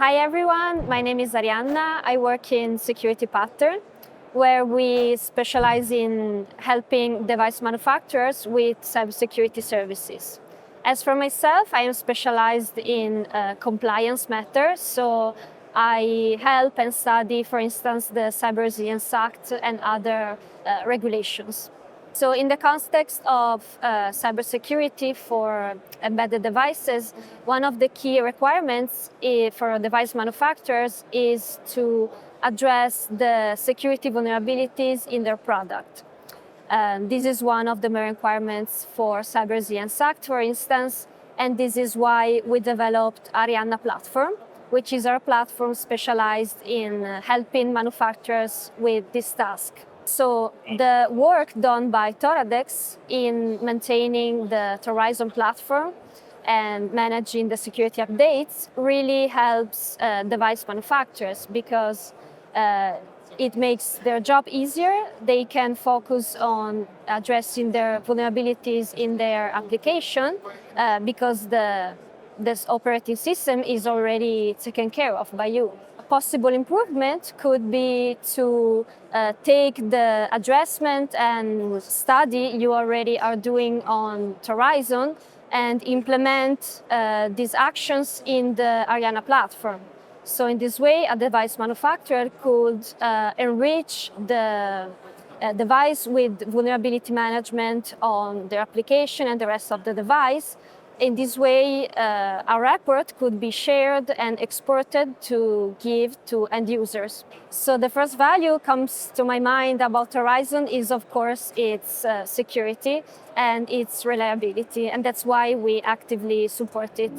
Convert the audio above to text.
Hi everyone, my name is Arianna. I work in Security Pattern, where we specialize in helping device manufacturers with cybersecurity services. As for myself, I am specialized in compliance matters, so I help and study, for instance, the Cyber Resilience Act and other regulations. So in the context of cybersecurity for embedded devices, one of the key requirements for device manufacturers is to address the security vulnerabilities in their product. This is one of the main requirements for Cyber Resilience Act, for instance, and this is why we developed Arianna platform, which is our platform specialized in helping manufacturers with this task. So the work done by Toradex in maintaining the Torizon platform and managing the security updates really helps device manufacturers because it makes their job easier. They can focus on addressing their vulnerabilities in their application because this operating system is already taken care of by you. A possible improvement could be to take the addressment and study you already are doing on Torizon and implement these actions in the Arianna platform. So in this way, a device manufacturer could enrich the device with vulnerability management on their application and the rest of the device. In this way, a report could be shared and exported to give to end users. So the first value comes to my mind about Torizon is, of course, its security and its reliability, and that's why we actively support it.